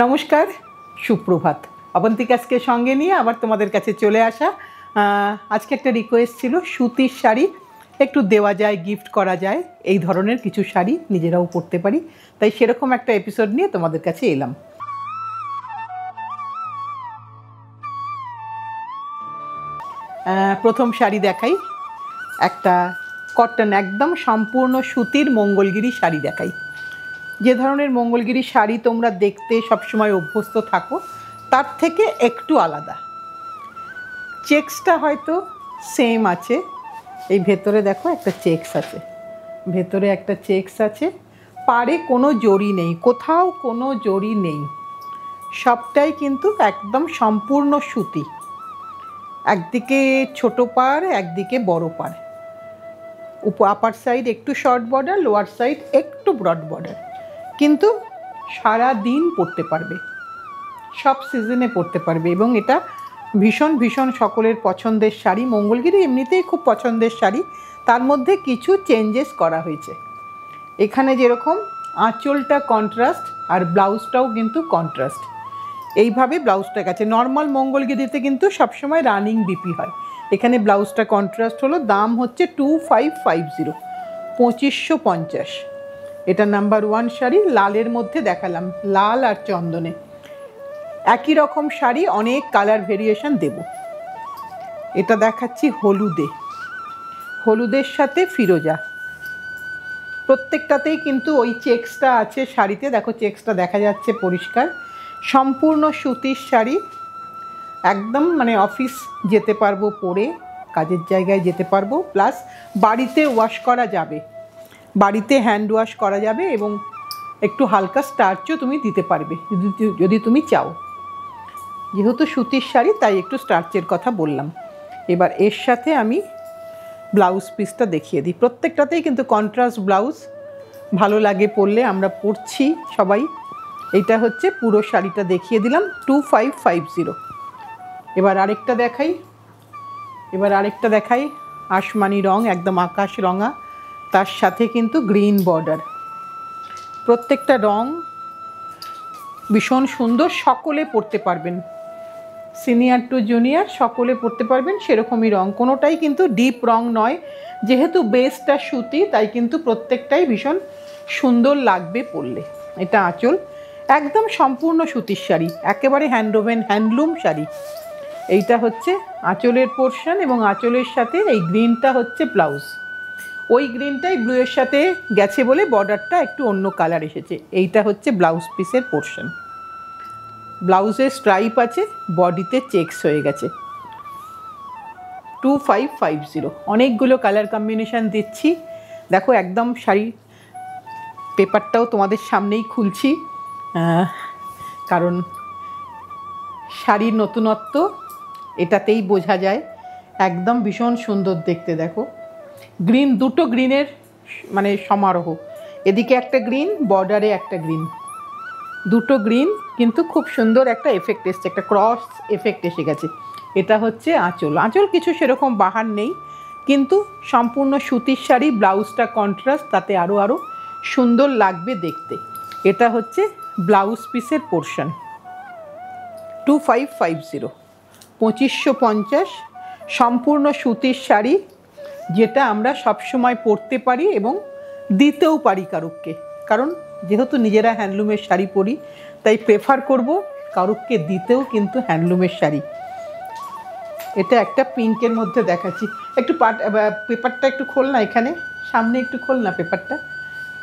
নমস্কার, সুপ্রভাত। অবন্তিকাকে সঙ্গে নিয়ে আবার তোমাদের কাছে চলে আসা। আজকে একটা রিকোয়েস্ট ছিল, সুতির শাড়ি একটু দেওয়া যায়, গিফট করা যায়, এই ধরনের কিছু শাড়ি নিজেরাও পরতে পারি, তাই সেরকম একটা এপিসোড নিয়ে তোমাদের কাছে এলাম। প্রথম শাড়ি দেখাই, একটা কটন একদম সম্পূর্ণ সুতির মঙ্গলগিরি শাড়ি দেখাই। যে ধরনের মঙ্গলগিরি শাড়ি তোমরা দেখতে সবসময় অভ্যস্ত থাকো, তার থেকে একটু আলাদা। চেক্সটা হয়তো সেম আছে, এই ভেতরে দেখো একটা চেক্স আছে, ভেতরে একটা চেক্স আছে, পাড়ে কোনো জড়ি নেই, কোথাও কোনো জড়ি নেই, সবটাই কিন্তু একদম সম্পূর্ণ সুতি। একদিকে ছোটো পাড়, একদিকে বড় পাড়, আপার সাইড একটু শর্ট বর্ডার, লোয়ার সাইড একটু ব্রড বর্ডার, কিন্তু সারা দিন পরতে পারবে, সব সিজনে পরতে পারবে। এবং এটা ভীষণ ভীষণ সকলের পছন্দের শাড়ি। মঙ্গলগিরি এমনিতেই খুব পছন্দের শাড়ি, তার মধ্যে কিছু চেঞ্জেস করা হয়েছে। এখানে যেরকম আঁচলটা কন্ট্রাস্ট আর ব্লাউজটাও কিন্তু কন্ট্রাস্ট, এইভাবে ব্লাউজটা গেছে। নর্মাল মঙ্গলগিরিতে কিন্তু সবসময় রানিং বিপি হয়, এখানে ব্লাউজটা কন্ট্রাস্ট হলো। দাম হচ্ছে 2550, 2550। এটা নাম্বার 1 শাড়ি। লালের মধ্যে দেখালাম, লাল আর চন্দনে। একই রকম শাড়ি অনেক কালার ভেরিয়েশন দেব। এটা দেখাচ্ছি হলুদে, হলুদের সাথে ফিরোজা। প্রত্যেকটাতেই কিন্তু ওই চেক্সটা আছে শাড়িতে, দেখো চেক্সটা দেখা যাচ্ছে পরিষ্কার। সম্পূর্ণ সুতির শাড়ি, একদম মানে অফিস যেতে পারবো পরে, কাজের জায়গায় যেতে পারবো, প্লাস বাড়িতে ওয়াশ করা যাবে, বাড়িতে হ্যান্ড ওয়াশ করা যাবে, এবং একটু হালকা স্টার্চও তুমি দিতে পারবে যদি তুমি চাও। যেহেতু সুতির শাড়ি তাই একটু স্টার্চের কথা বললাম। এবার এর সাথে আমি ব্লাউজ পিসটা দেখিয়ে দিই। প্রত্যেকটাতেই কিন্তু কন্ট্রাস্ট ব্লাউজ, ভালো লাগে পরলে, আমরা পরছি সবাই। এইটা হচ্ছে পুরো শাড়িটা দেখিয়ে দিলাম, 2550। এবার আরেকটা দেখাই, আসমানি রং, একদম আকাশ রঙা, তার সাথে কিন্তু গ্রিন বর্ডার। প্রত্যেকটা রং ভীষণ সুন্দর, সকলে পরতে পারবেন, সিনিয়র টু জুনিয়র সকলে পরতে পারবেন, সেরকমই রং। কোনোটাই কিন্তু ডিপ রং নয়, যেহেতু বেসটা সুতি তাই কিন্তু প্রত্যেকটাই ভীষণ সুন্দর লাগবে পরলে। এটা আঁচল, একদম সম্পূর্ণ সুতির শাড়ি, একেবারে হ্যান্ডলুম শাড়ি। এইটা হচ্ছে আঁচলের পোর্শন, এবং আঁচলের সাথে এই গ্রিনটা হচ্ছে ব্লাউজ। ওই গ্রিনটাই ব্লুয়ের সাথে গেছে বলে বর্ডারটা একটু অন্য কালার এসেছে। এইটা হচ্ছে ব্লাউজ পিসের পোর্শন, ব্লাউজের স্ট্রাইপ আছে, বডিতে চেক্স হয়ে গেছে। 2550। অনেকগুলো কালার কম্বিনেশান দিচ্ছি, দেখো একদম শাড়ি পেপারটাও তোমাদের সামনেই খুলছি, কারণ শাড়ির নতুনত্ব এটাতেই বোঝা যায়। একদম ভীষণ সুন্দর দেখতে, দেখো গ্রিন, দুটো গ্রিনের মানে সমারোহ, এদিকে একটা গ্রিন, বর্ডারে একটা গ্রিন, দুটো গ্রিন, কিন্তু খুব সুন্দর একটা এফেক্ট এসছে, একটা ক্রস এফেক্ট এসে গেছে। এটা হচ্ছে আঁচল, আঁচল কিছু সেরকম বাহার নেই, কিন্তু সম্পূর্ণ সুতির শাড়ি, ব্লাউজটা কন্ট্রাস্ট, তাতে আরও সুন্দর লাগবে দেখতে। এটা হচ্ছে ব্লাউজ পিসের পোর্শন, 2550, 2550। সম্পূর্ণ সুতির শাড়ি, যেটা আমরা সবসময় পরতে পারি এবং দিতেও পারি কারুককে, কারণ যেহেতু নিজেরা হ্যান্ডলুমের শাড়ি পরি তাই প্রেফার করব কারুককে দিতেও কিন্তু হ্যান্ডলুমের শাড়ি। এটা একটা পিঙ্কের মধ্যে দেখাচ্ছি, একটু পেপারটা একটু খোল না, এখানে সামনে একটু খোল না পেপারটা,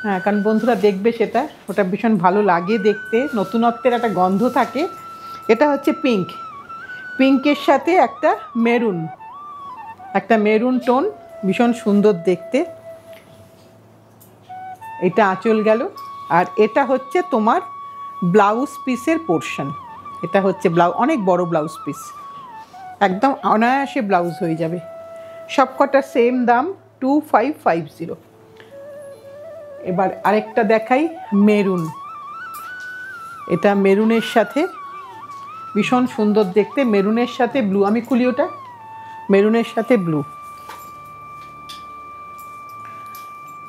হ্যাঁ, কারণ বন্ধুরা দেখবে সেটা, ওটা ভীষণ ভালো লাগে দেখতে, নতুনত্বের একটা গন্ধ থাকে। এটা হচ্ছে পিঙ্ক, পিঙ্কের সাথে একটা মেরুন টোন, ভীষণ সুন্দর দেখতে। এটা আঁচল গেল, আর এটা হচ্ছে তোমার ব্লাউজ পিসের পোর্শন। এটা হচ্ছে অনেক বড় ব্লাউজ পিস, একদম অনায়াসে ব্লাউজ হয়ে যাবে। সবকটা সেম দাম, 2550। এবার আরেকটা দেখাই, মেরুন। এটা মেরুনের সাথে ভীষণ সুন্দর দেখতে, মেরুনের সাথে ব্লু, আমি খুলি ওটা, মেরুনের সাথে ব্লু,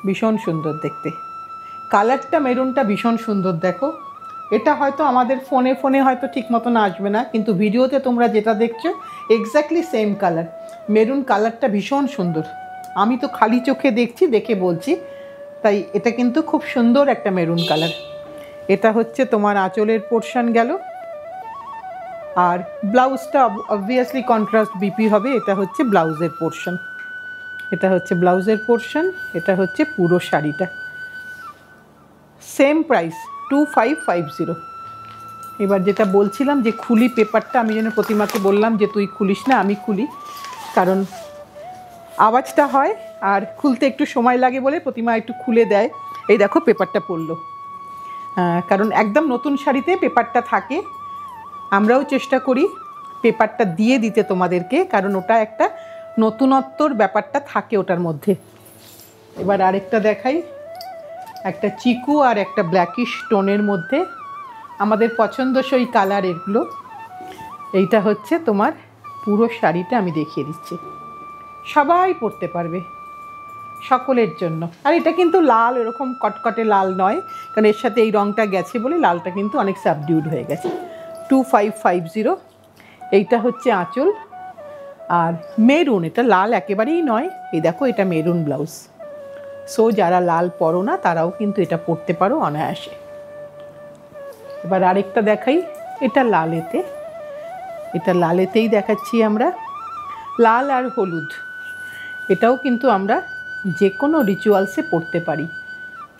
ভীষণ সুন্দর দেখতে। কালারটা মেরুনটা ভীষণ সুন্দর, দেখো এটা হয়তো আমাদের ফোনে ফোনে হয়তো ঠিক মতন আসবে না, কিন্তু ভিডিওতে তোমরা যেটা দেখছো এক্স্যাক্টলি সেম কালার। মেরুন কালারটা ভীষণ সুন্দর, আমি তো খালি চোখে দেখছি, দেখে বলছি, তাই এটা কিন্তু খুব সুন্দর একটা মেরুন কালার। এটা হচ্ছে তোমার আঁচলের পোর্শন গেল। আর ব্লাউজটা অবভিয়াসলি কন্ট্রাস্ট বিপি হবে। এটা হচ্ছে ব্লাউজের পোর্শন, এটা হচ্ছে ব্লাউজের পোর্শন, এটা হচ্ছে পুরো শাড়িটা। Same price 2550। এবার যেটা বলছিলাম যে খুলি পেপারটা, আমি যেন প্রতিমাকে বললাম যে তুই খুলিস না, আমি খুলি, কারণ আওয়াজটা হয় আর খুলতে একটু সময় লাগে বলে প্রতিমা একটু খুলে দেয়। এই দেখো পেপারটা পড়লো, কারণ একদম নতুন শাড়িতে পেপারটা থাকে। আমরাও চেষ্টা করি পেপারটা দিয়ে দিতে তোমাদেরকে, কারণ ওটা একটা নতুনত্বর ব্যাপারটা থাকে ওটার মধ্যে। এবার আরেকটা দেখাই, একটা চিকু আর একটা ব্ল্যাকিশ টোনের মধ্যে আমাদের পছন্দসই কালার এগুলো। এইটা হচ্ছে তোমার পুরো শাড়িটা আমি দেখিয়ে দিচ্ছি, সবাই পরতে পারবে, সকলের জন্য। আর এটা কিন্তু লাল এরকম কটকটে লাল নয়, কারণ এর সাথে এই রঙটা গেছে বলে লালটা কিন্তু অনেক সাবডিউড হয়ে গেছে। 2550। এইটা হচ্ছে আঁচল। আর মেরুন, এটা লাল একেবারেই নয়, এই দেখো এটা মেরুন ব্লাউজ। সো যারা লাল পরো না তারাও কিন্তু এটা পরতে পারো অনায়াসে। এবার আরেকটা দেখাই, এটা লালেতে, এটা লালেতেই দেখাচ্ছি আমরা, লাল আর হলুদ। এটাও কিন্তু আমরা যে কোনো রিচুয়ালসে পরতে পারি।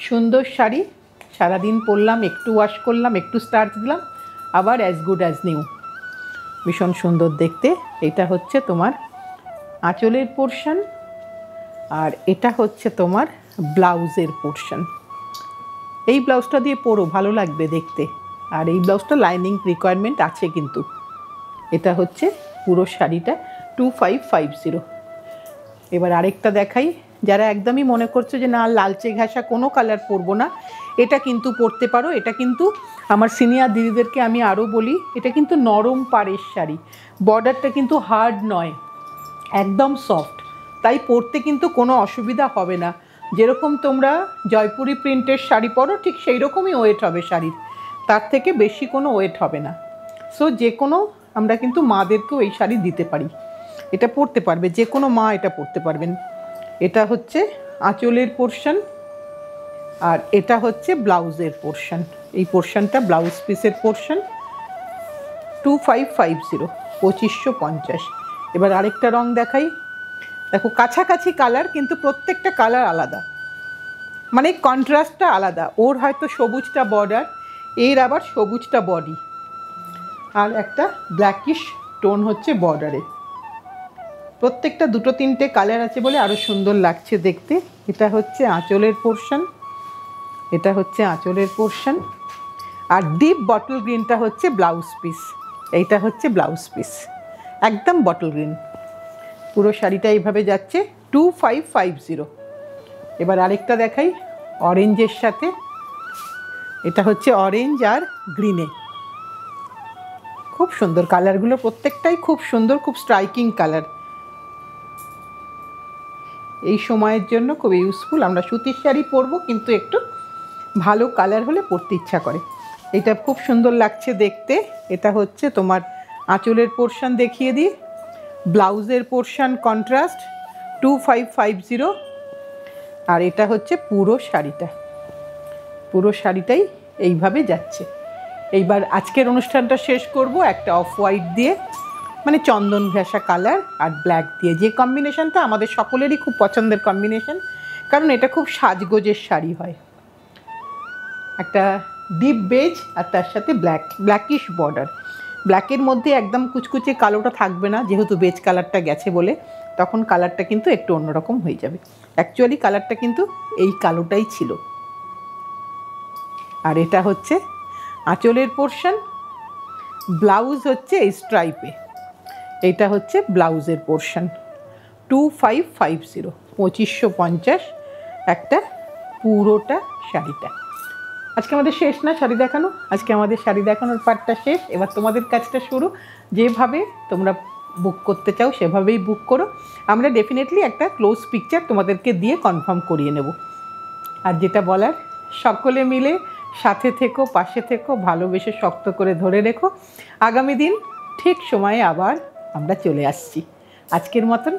সুন্দর শাড়ি, সারাদিন পরলাম, একটু ওয়াশ করলাম, একটু স্টার্চ দিলাম, আবার অ্যাজ গুড অ্যাজ নিউ, ভীষণ সুন্দর দেখতে। এটা হচ্ছে তোমার আঁচলের পোর্শন, আর এটা হচ্ছে তোমার ব্লাউজের পোর্শন। এই ব্লাউজটা দিয়ে পরো, ভালো লাগবে দেখতে। আর এই ব্লাউজটা লাইনিং রিকোয়ারমেন্ট আছে কিন্তু। এটা হচ্ছে পুরো শাড়িটা 2550। এবার আরেকটা দেখাই, যারা একদমই মনে করছো যে না লালচে ঘাসা কোনো কালার পরবো না, এটা কিন্তু পরতে পারো। এটা কিন্তু আমার সিনিয়র দিদিদেরকে আমি আরও বলি, এটা কিন্তু নরম পাড়ের শাড়ি, বর্ডারটা কিন্তু হার্ড নয়, একদম সফট, তাই পরতে কিন্তু কোনো অসুবিধা হবে না। যেরকম তোমরা জয়পুরি প্রিন্টের শাড়ি পরো ঠিক সেই রকমই ওয়েট হবে শাড়ির, তার থেকে বেশি কোনো ওয়েট হবে না। সো যে কোনো, আমরা কিন্তু মাদেরকেও এই শাড়ি দিতে পারি, এটা পরতে পারবে, যে কোনো মা এটা পরতে পারবেন। এটা হচ্ছে আঁচলের পোর্শন, আর এটা হচ্ছে ব্লাউজের পোর্শন। এই পোর্শনটা ব্লাউজ পিসের পোর্শন। 2550, 2550। এবার আরেকটা রং দেখাই, দেখো কাছাকাছি কালার, কিন্তু প্রত্যেকটা কালার আলাদা, মানে কন্ট্রাস্টটা আলাদা। ওর হয়তো সবুজটা বর্ডার, এর আবার সবুজটা বডি, আর একটা ব্ল্যাকিশ টোন হচ্ছে বর্ডারে। প্রত্যেকটা দুটো তিনটে কালার আছে বলে আরও সুন্দর লাগছে দেখতে। এটা হচ্ছে আঁচলের পোর্শন, এটা হচ্ছে আঁচলের পোর্শন, আর ডিপ বটল গ্রিনটা হচ্ছে ব্লাউজ পিস। এইটা হচ্ছে ব্লাউজ পিস, একদম বটল গ্রিন। পুরো শাড়িটা এইভাবে যাচ্ছে 2550। এবার আরেকটা দেখাই অরেঞ্জের সাথে, এটা হচ্ছে অরেঞ্জ আর গ্রিনে, খুব সুন্দর কালারগুলো, প্রত্যেকটাই খুব সুন্দর, খুব স্ট্রাইকিং কালার। এই সময়ের জন্য খুব ইউজফুল। আমরা সুতির শাড়ি পরবো, কিন্তু একটু ভালো কালার হলে পরতে ইচ্ছা করে। এটা খুব সুন্দর লাগছে দেখতে। এটা হচ্ছে তোমার আঁচলের পোর্শন দেখিয়ে দিই, ব্লাউজের পোর্শন কন্ট্রাস্ট 2550। আর এটা হচ্ছে পুরো শাড়িটা, পুরো শাড়িটাই এইভাবে যাচ্ছে। এইবার আজকের অনুষ্ঠানটা শেষ করব একটা অফ হোয়াইট দিয়ে, মানে চন্দন ঘেঁষা কালার আর ব্ল্যাক দিয়ে, যে কম্বিনেশনটা আমাদের সকলেরই খুব পছন্দের কম্বিনেশন, কারণ এটা খুব সাজগোজের শাড়ি হয়। একটা ডিপ বেজ আর তার সাথে ব্ল্যাকিশ বর্ডার, ব্ল্যাকের মধ্যে একদম কুচকুচে কালোটা থাকবে না, যেহেতু বেজ কালারটা গেছে বলে, তখন কালারটা কিন্তু একটু অন্যরকম হয়ে যাবে। অ্যাকচুয়ালি কালারটা কিন্তু এই কালোটাই ছিল। আর এটা হচ্ছে আঁচলের পোর্শন, ব্লাউজ হচ্ছে এই স্ট্রাইপে, এটা হচ্ছে ব্লাউজের পোর্শন। 2550, 2550 একটা পুরোটা শাড়িটা। আজকে আমাদের শেষ না শাড়ি দেখানো, আজকে আমাদের শাড়ি দেখানোর পার্টটা শেষ। এবার তোমাদের কাজটা শুরু, যেভাবে তোমরা বুক করতে চাও সেভাবেই বুক করো। আমরা ডেফিনেটলি একটা ক্লোজ পিকচার তোমাদেরকে দিয়ে কনফার্ম করিয়ে নেব। আর যেটা বলার, সকলে মিলে সাথে থেকো, পাশে থেকো, ভালোবেসে শক্ত করে ধরে রেখো। আগামী দিন ঠিক সময়ে আবার আমরা চলে আসছি। আজকের মতন